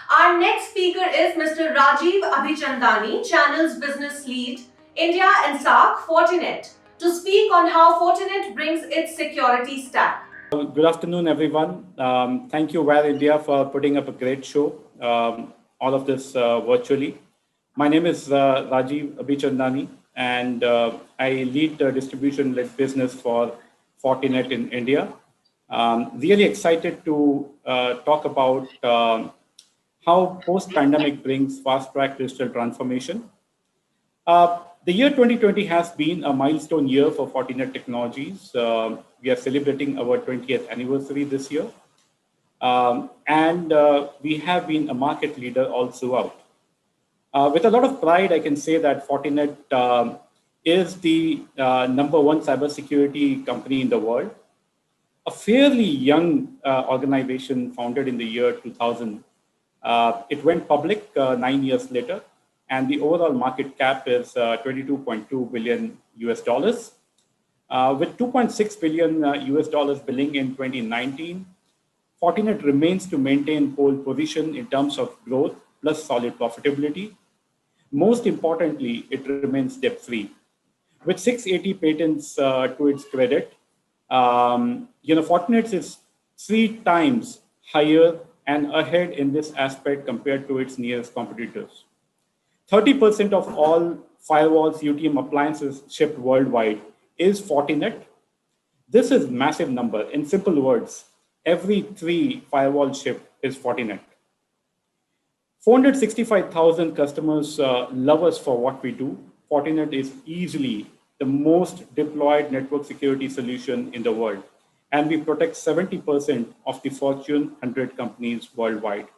Our next speaker is Mr. Rajeev Abichandani, Channel's Business Lead, India and SAARC, Fortinet, to speak on how Fortinet brings its security stack. Good afternoon, everyone. Thank you, VAR India, for putting up a great show, all of this virtually. My name is Rajeev Abichandani, and I lead the distribution-led business for Fortinet in India. Really excited to talk about how post-pandemic brings fast-track digital transformation. The year 2020 has been a milestone year for Fortinet Technologies. We are celebrating our 20th anniversary this year. And we have been a market leader all throughout. With a lot of pride, I can say that Fortinet is the number one cybersecurity company in the world. A fairly young organization founded in the year 2000. It went public 9 years later, and the overall market cap is 22.2 billion US dollars. With 2.6 billion US dollars billing in 2019, Fortinet remains to maintain pole position in terms of growth plus solid profitability. Most importantly, it remains debt-free. With 680 patents to its credit, Fortinet is 3 times higher and ahead in this aspect compared to its nearest competitors. 30% of all firewalls, UTM appliances shipped worldwide is Fortinet. This is massive number. In simple words, every 3 firewalls shipped is Fortinet. 465,000 customers love us for what we do. Fortinet is easily the most deployed network security solution in the world, and we protect 70% of the Fortune 100 companies worldwide.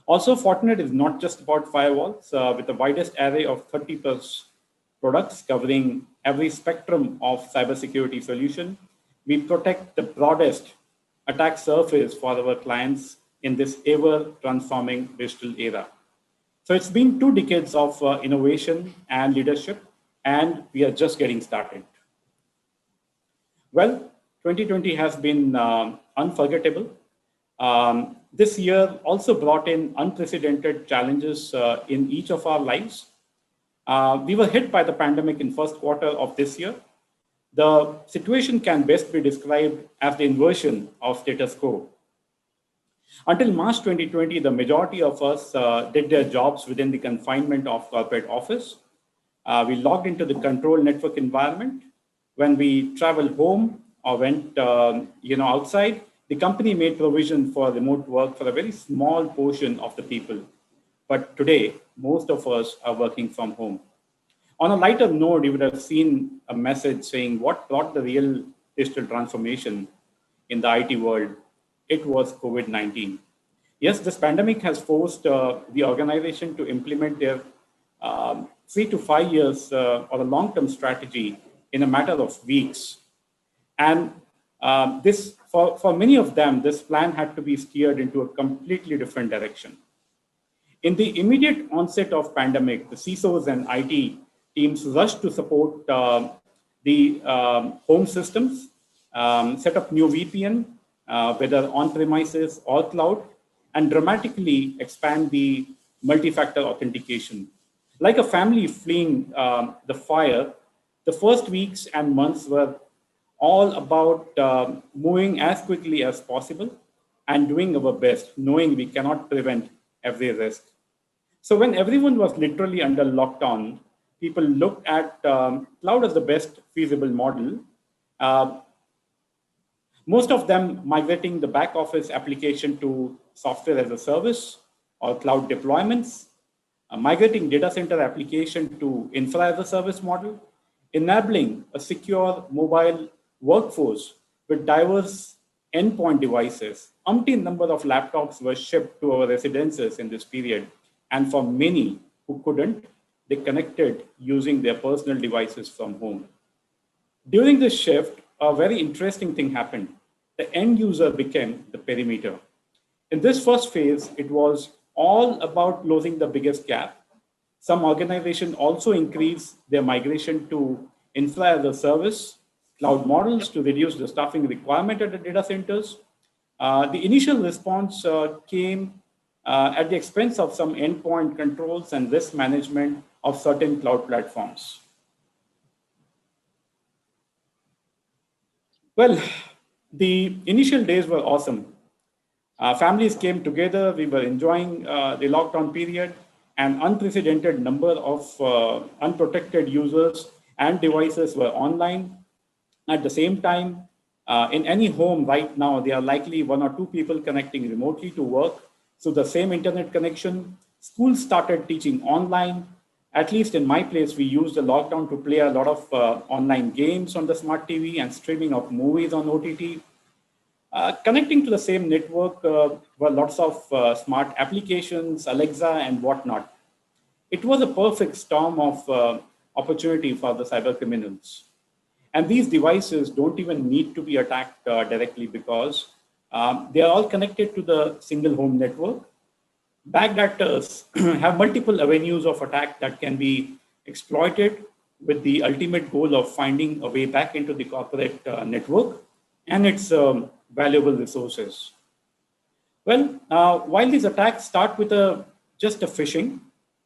Also, Fortinet is not just about firewalls. With the widest array of 30 plus products covering every spectrum of cybersecurity solution, we protect the broadest attack surface for our clients in this ever-transforming digital era. So it's been 2 decades of innovation and leadership, and we are just getting started. Well, 2020 has been unforgettable. This year also brought in unprecedented challenges in each of our lives. We were hit by the pandemic in first quarter of this year. The situation can best be described as the inversion of status quo. Until March 2020, the majority of us did their jobs within the confinement of corporate office. We logged into the control network environment. When we traveled home or went outside, the company made provision for remote work for a very small portion of the people. But today, most of us are working from home. On a lighter note, you would have seen a message saying what brought the real digital transformation in the IT world. It was COVID-19. Yes, this pandemic has forced the organization to implement their 3 to 5 years or a long-term strategy in a matter of weeks. And for many of them, this plan had to be steered into a completely different direction. In the immediate onset of pandemic, the CISOs and IT teams rushed to support the home systems, set up new VPN, whether on-premises or cloud, and dramatically expand the multi-factor authentication. Like a family fleeing the fire, the first weeks and months were all about moving as quickly as possible and doing our best, knowing we cannot prevent every risk. So when everyone was literally under lockdown, people looked at cloud as the best feasible model. Most of them migrating the back office application to software as a service or cloud deployments, migrating data center application to infra as a service model, enabling a secure mobile workforce with diverse endpoint devices. Umpteen number of laptops were shipped to our residences in this period. And for many who couldn't, they connected using their personal devices from home. During this shift, a very interesting thing happened. The end user became the perimeter. In this first phase, it was all about closing the biggest gap. Some organizations also increased their migration to infra as a service, cloud models to reduce the staffing requirement at the data centers. The initial response came at the expense of some endpoint controls and risk management of certain cloud platforms. Well, the initial days were awesome. Families came together, we were enjoying the lockdown period, an unprecedented number of unprotected users and devices were online. At the same time, in any home right now, there are likely one or two people connecting remotely to work through the same internet connection. Schools started teaching online. At least in my place, we used the lockdown to play a lot of online games on the smart TV and streaming of movies on OTT. Connecting to the same network were lots of smart applications, Alexa, and whatnot. It was a perfect storm of opportunity for the cyber criminals. And these devices don't even need to be attacked directly because they are all connected to the single home network. Bad actors have multiple avenues of attack that can be exploited with the ultimate goal of finding a way back into the corporate network and its valuable resources. Well, while these attacks start with just a phishing,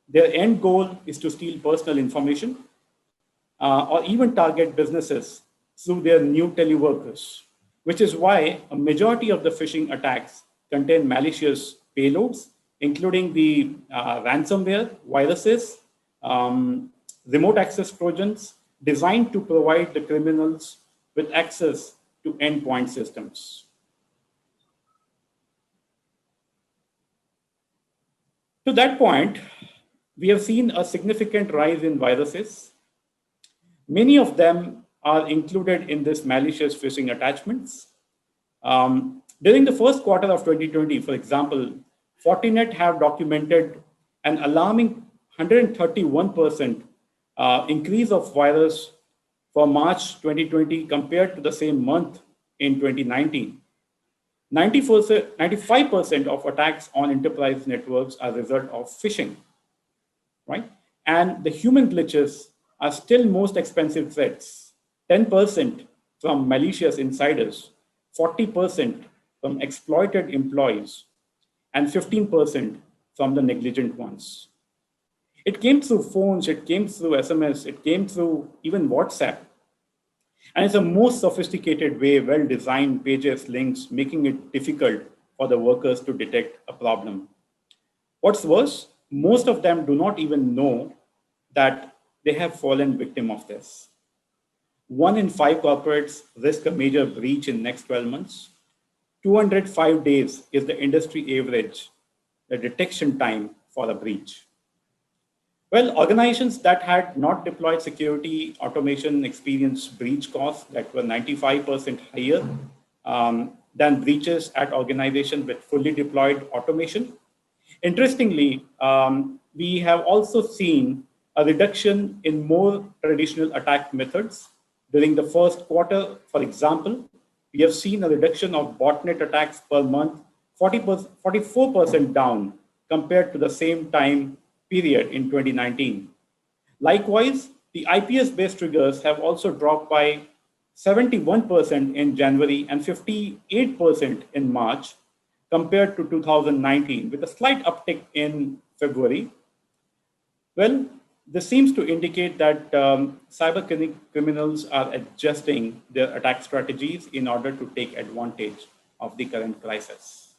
their end goal is to steal personal information or even target businesses through their new teleworkers, which is why a majority of the phishing attacks contain malicious payloads, including the ransomware, viruses, remote access trojans designed to provide the criminals with access to endpoint systems. To that point, we have seen a significant rise in viruses. Many of them are included in this malicious phishing attachments. During the first quarter of 2020, for example, Fortinet have documented an alarming 131% increase of virus for March 2020 compared to the same month in 2019. 95% of attacks on enterprise networks are a result of phishing, right? And the human glitches are still most expensive threats. 10% from malicious insiders, 40% from exploited employees, and 15% from the negligent ones. It came through phones, it came through SMS, it came through even WhatsApp. And it's a most sophisticated way, well-designed pages, links, making it difficult for the workers to detect a problem. What's worse, most of them do not even know that they have fallen victim of this. 1 in 5 corporates risk a major breach in next 12 months. 205 days is the industry average, the detection time for a breach. Well, organizations that had not deployed security automation experienced breach costs that were 95% higher than breaches at organizations with fully deployed automation. Interestingly, we have also seen a reduction in more traditional attack methods. During the first quarter, for example, we have seen a reduction of botnet attacks per month, 44% down compared to the same time period in 2019. Likewise, the IPS-based triggers have also dropped by 71% in January and 58% in March compared to 2019, with a slight uptick in February. Well, this seems to indicate that cyber criminals are adjusting their attack strategies in order to take advantage of the current crisis.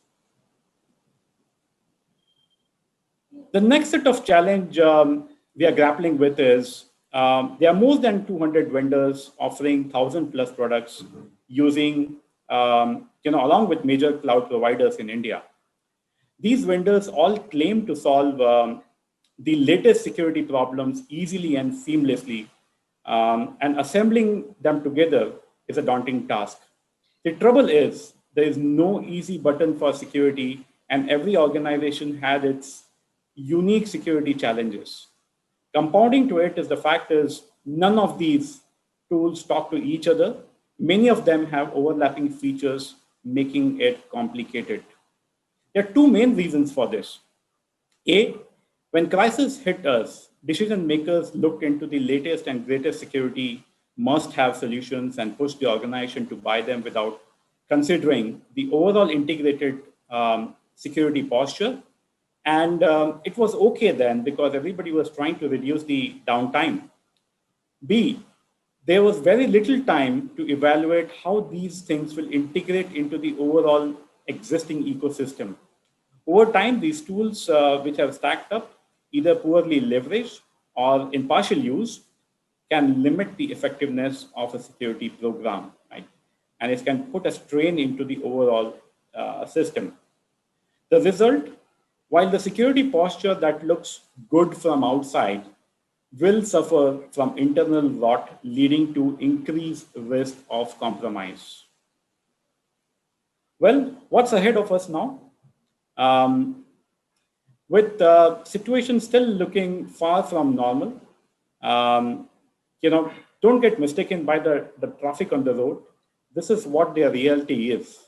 The next set of challenge we are grappling with is there are more than 200 vendors offering 1,000 plus products using, along with major cloud providers in India. These vendors all claim to solve the latest security problems easily and seamlessly, and assembling them together is a daunting task. The trouble is there is no easy button for security, and every organization has its unique security challenges. Compounding to it is the fact is none of these tools talk to each other. Many of them have overlapping features, making it complicated. There are two main reasons for this. A, when crisis hit us, decision makers looked into the latest and greatest security must-have solutions and pushed the organization to buy them without considering the overall integrated security posture And it was okay then because everybody was trying to reduce the downtime. B, there was very little time to evaluate how these things will integrate into the overall existing ecosystem. Over time, these tools which have stacked up, either poorly leveraged or in partial use, can limit the effectiveness of a security program, right? And it can put a strain into the overall system. The result, while the security posture that looks good from outside will suffer from internal rot, leading to increased risk of compromise. Well, what's ahead of us now? Um, with the situation still looking far from normal, um, don't get mistaken by the traffic on the road. This is what their reality is.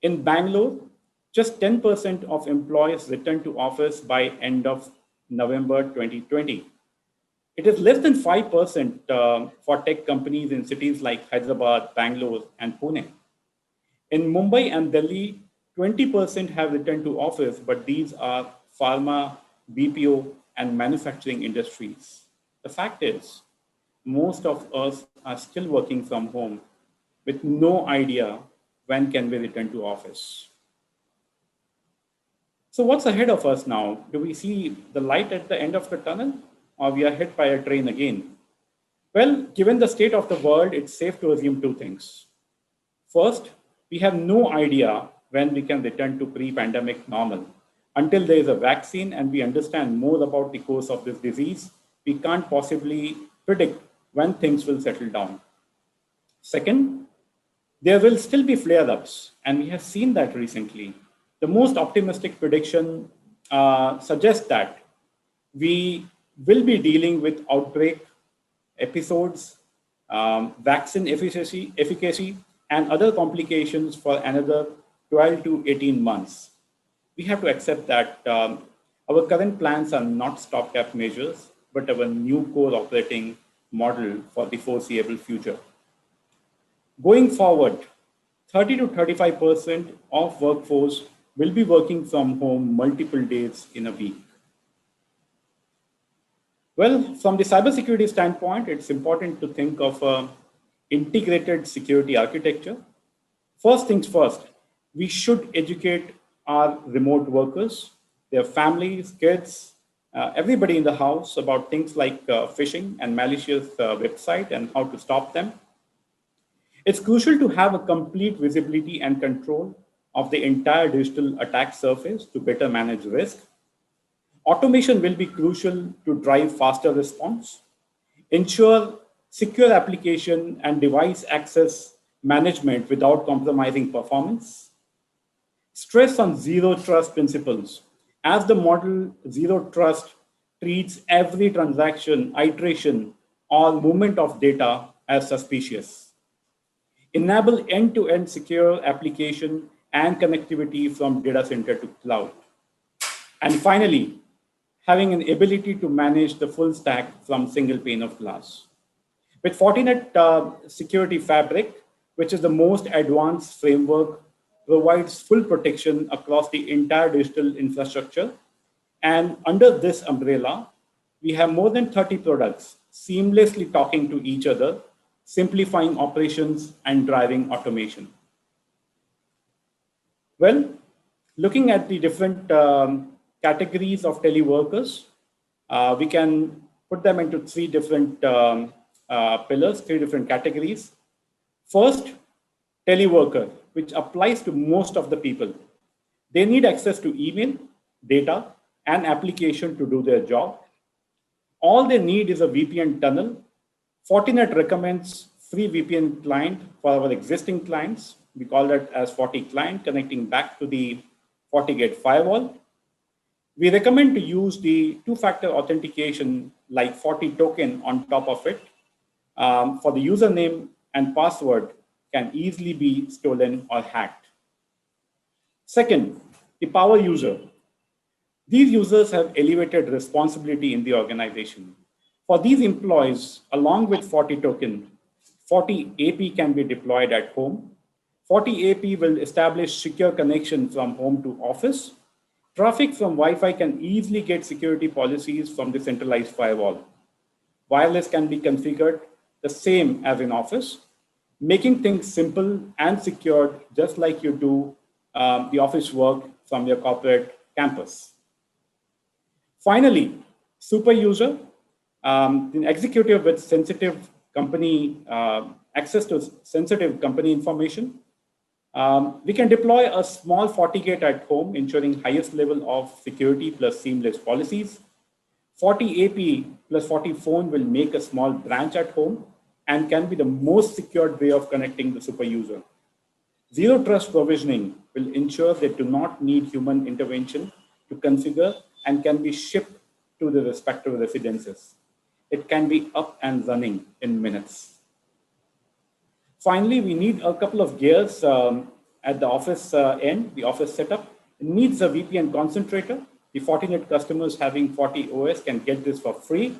In Bangalore, just 10% of employees returned to office by end of November 2020. It is less than 5% for tech companies in cities like Hyderabad, Bangalore, and Pune. In Mumbai and Delhi, 20% have returned to office, but these are pharma, BPO, and manufacturing industries. The fact is, most of us are still working from home with no idea when can we return to office. So what's ahead of us now? Do we see the light at the end of the tunnel, or we are hit by a train again? Well, given the state of the world, it's safe to assume two things. First, we have no idea when we can return to pre-pandemic normal. Until there is a vaccine and we understand more about the course of this disease, we can't possibly predict when things will settle down. Second, there will still be flare-ups, and we have seen that recently. The most optimistic prediction suggests that we will be dealing with outbreak episodes, vaccine efficacy, and other complications for another 12 to 18 months. We have to accept that our current plans are not stopgap measures, but our new core operating model for the foreseeable future. Going forward, 30 to 35% of workforce will be working from home multiple days in a week. Well, from the cybersecurity standpoint, it's important to think of an integrated security architecture. First things first, we should educate our remote workers, their families, kids, everybody in the house about things like phishing and malicious website and how to stop them. It's crucial to have a complete visibility and control of the entire digital attack surface to better manage risk. Automation will be crucial to drive faster response, ensure secure application and device access management without compromising performance. Stress on zero trust principles, as the model zero trust treats every transaction, iteration, or movement of data as suspicious. Enable end-to-end secure application and connectivity from data center to cloud. And finally, having an ability to manage the full stack from single pane of glass. With Fortinet Security Fabric, which is the most advanced framework, provides full protection across the entire digital infrastructure. And under this umbrella, we have more than 30 products seamlessly talking to each other, simplifying operations and driving automation. Well, looking at the different categories of teleworkers, we can put them into three different pillars, three different categories. First, teleworker, which applies to most of the people. They need access to email, data, and application to do their job. All they need is a VPN tunnel. Fortinet recommends free VPN client for our existing clients. We call that as FortiClient, connecting back to the FortiGate firewall. We recommend to use the two-factor authentication like FortiToken on top of it. For the username and password can easily be stolen or hacked. Second, the power user. These users have elevated responsibility in the organization. For these employees, along with FortiToken, FortiAP can be deployed at home. FortiAP will establish secure connection from home to office, Traffic from Wi-Fi can easily get security policies from the centralized firewall. Wireless can be configured the same as in Office, making things simple and secured just like you do the office work from your corporate campus. Finally, super user, an executive with sensitive company access to sensitive company information. We can deploy a small FortiGate at home, ensuring highest level of security plus seamless policies. FortiAP plus FortiPhone will make a small branch at home and can be the most secured way of connecting the super user. Zero trust provisioning will ensure they do not need human intervention to configure and can be shipped to the respective residences. It can be up and running in minutes. Finally, we need a couple of gears at the office end, the office setup. It needs a VPN concentrator. The Fortinet customers having FortiOS can get this for free.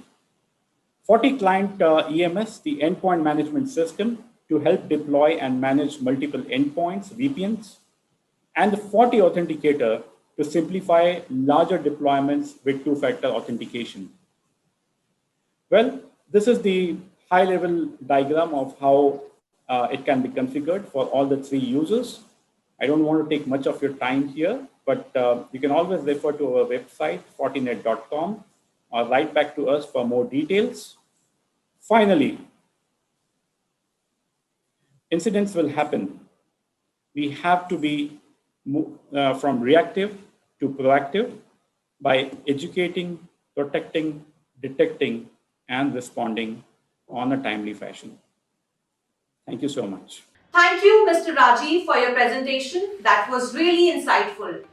FortiClient EMS, the endpoint management system, to help deploy and manage multiple endpoints, VPNs, and the FortiAuthenticator to simplify larger deployments with two-factor authentication. Well, this is the high-level diagram of how it can be configured for all the three users. I don't want to take much of your time here, but you can always refer to our website, fortinet.com, or write back to us for more details. Finally, incidents will happen. We have to be from reactive to proactive by educating, protecting, detecting, and responding on a timely fashion. Thank you so much. Thank you, Mr. Rajeev, for your presentation. That was really insightful.